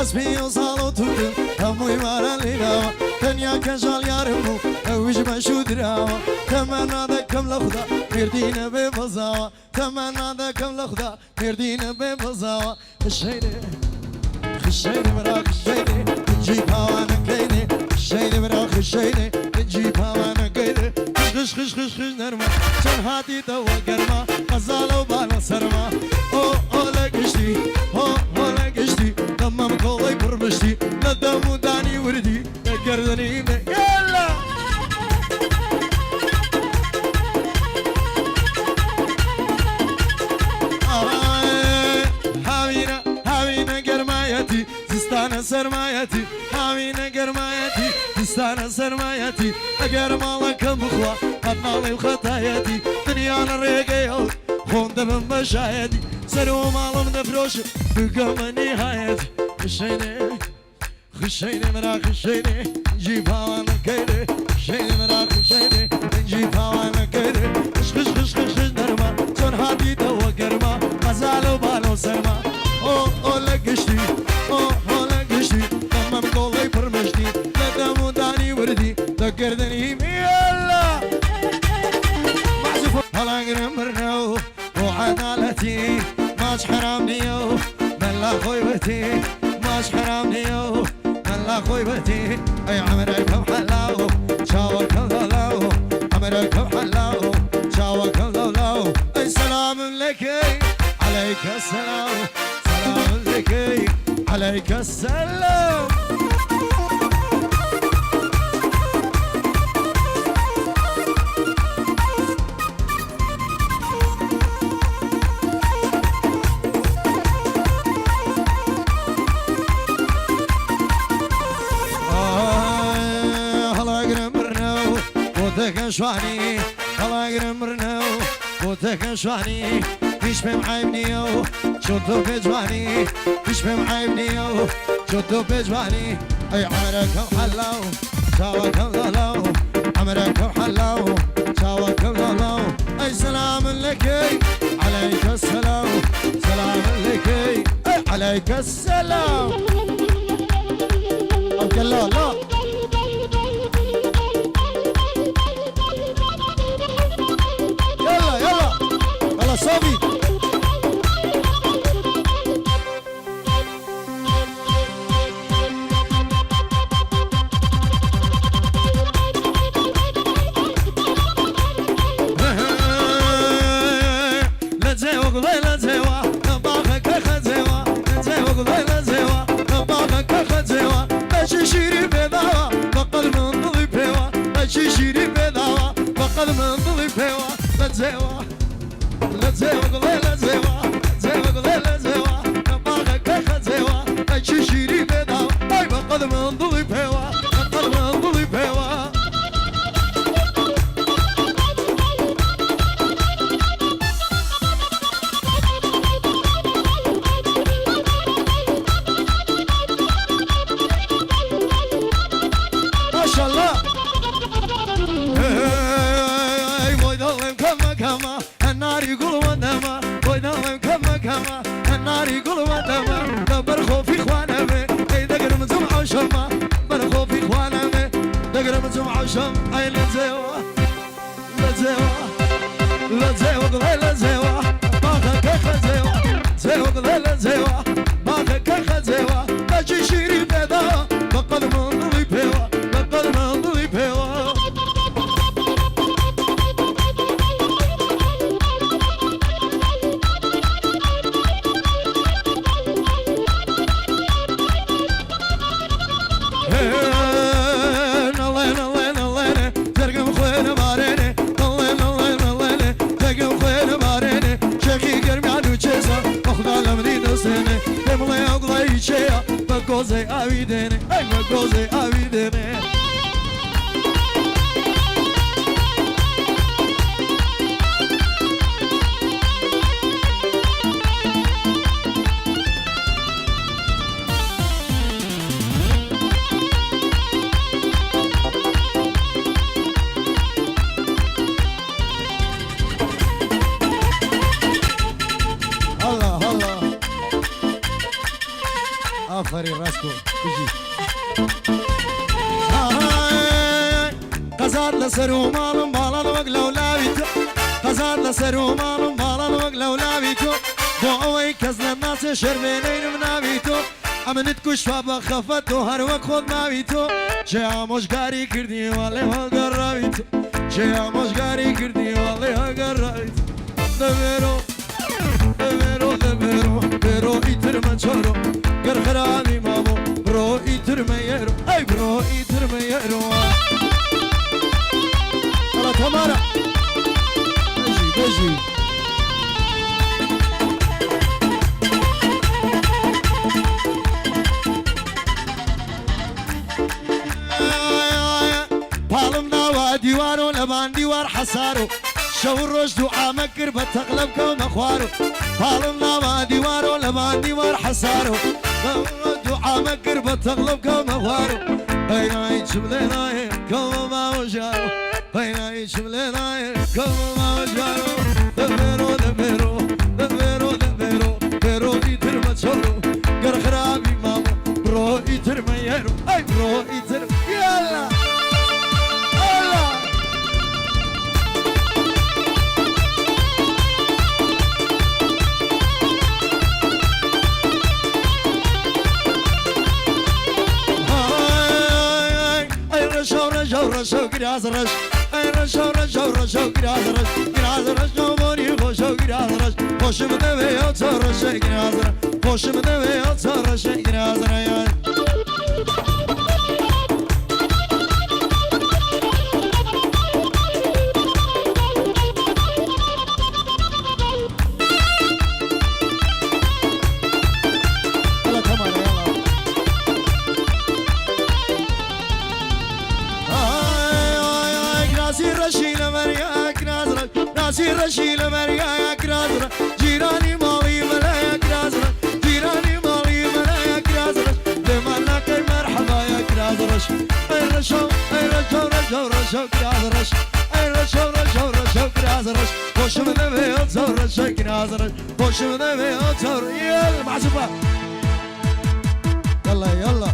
اسبي وصالو تودن هموي مارا لينا دنيا كجال يارمو اوج مشو دراوا تمنا ذكم لخدا مردين ببزاوا تمنا ذكم لخدا مردين ببزاوا خشيني خشيني برا خشيني نجيب هوانا كيني خشيني برا خشيني نجيب هوانا كيني خش خش خش خش نرمى چن هاتي تو گرما غزالو بالا سرما او لگشتي او لگشتي دمم كولي برمشتي ندمو داني وردي گردني يلا هاوينا گرمايتي زستان سرمايتي هاوينا گرمايتي زستان سرمايتي اگر مالك بخوا قنالي وخطايتي دنيا الريقيل خوند من مشايتي سرو مالم دفروش بقم نهايتي خشيني خشيني مرا خشيني نجيب هوانا كيري خشيني مرا خشيني نجيب هوانا كيري خش خش خش خش نرما چون هاتي تو گرما غزالو بالو سرما او لگشتي او لگشتي تمام كولي برمشتي ندمو داني وردي تقردني يلا محزوف هلا قرمرنو وعدالتي ماش حرام ديو ملا خويبتي ماش حرام ديو ملا خويبتي اي عمركم حلاو شاوكم ضلاو عمركم حلاو شاوكم ضلاو اي سلام لكي عليك السلام سلام لكي عليك السلام شواني الله يقرمرنو وتك شواني فيش بمعيبنيو شوتو بجواني فيش بمعيبنيو شوتو بجواني اي عمركم حلاو شاوكم ضلو عمركم حلاو شاوكم ضلو اي سلام لكي عليك السلام سلام لكي اي عليك السلام اوكي لا لا صافي آفرین راسکو بجی قزاد لسر و مالم بالان وقت لولاوی تو قزاد لسر و مالم بالان وقت لولاوی تو با اوی کز لناس شرمینین مناوی تو امنت کش و بخفت و هر وقت خود ماوی تو چه آموزگاری کردی والی هاگر راوی تو چه آموزگاری کردی والی هاگر راوی تو برو ایتر من چارو گر خرابی مامو برو ایتر من یرو ای برو ایتر من یرو حالا تمارا بجی بالم ناوا دیوارو لبان دیوار حسارو شور روش دعا مكر بتغلب كوم اخوارو بالم ناوا دیوارو لبان دیوار حسارو دعا مكر بتغلب كوم اخوارو هاي شملنا كوم ما وجارو هاي شملنا كوم ما وجارو دبرو دبرو دبرو دبرو برو يتر ما تشرو قر خرابي ماما برو يتر ما يرو اي برو يتر يلا رشو گراز رش ای رشو گراز رش گراز رش نمونی خوشو گراز رش خوشم دوی تو رش گراز رش خوشم دوی تو رش گراز رش ناصر رشيل مريا كرازرة جيراني مالي ملايا كرازرة جيراني مالي ملايا كرازرة بمالك مرحبا يا كرازرة اي رشو كرازرة اي رشو كرازرة خوش من ذي زور كرازرة خوش من ذي زور يلا معزوفة يلا يلا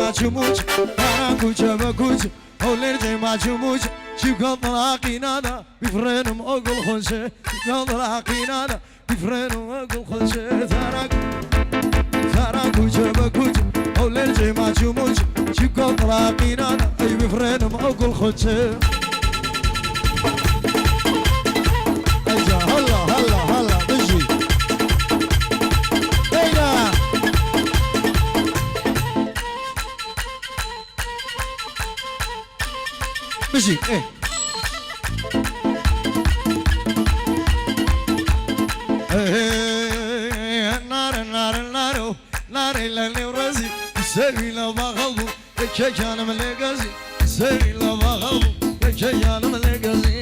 ماچموچ ترانکوچ بکوچ اولر جای ماچموچ چیکار نلاقی نادا بیفرنم اقل خونشه چیکار نلاقی نادا بیفرنم اقل خونشه ترانکوچ بکوچ اولر جای ماچموچ چیکار نلاقی نادا بیفرنم اقل خونشه اجا هلا هلا هلا بجی بجي ايه ناري للي ورزي سري لو بغلبو كيك انا ملي قزي سري لو بغلبو كيك انا ملي قزي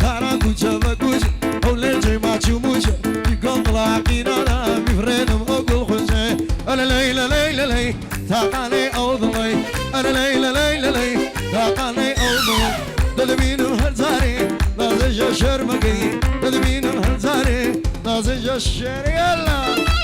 تاراكوچا بكوچا اولي جي ماچو موچا يقول طلاقينا انا بفرينم اقول خنجي انا ليلة ليلة لي تاقاني اوضلي انا ليلة ليلة لي تاقاني اوضلي دلبين الهرزاري نازج شرمقي دلبين الهرزاري نازج الشر يلا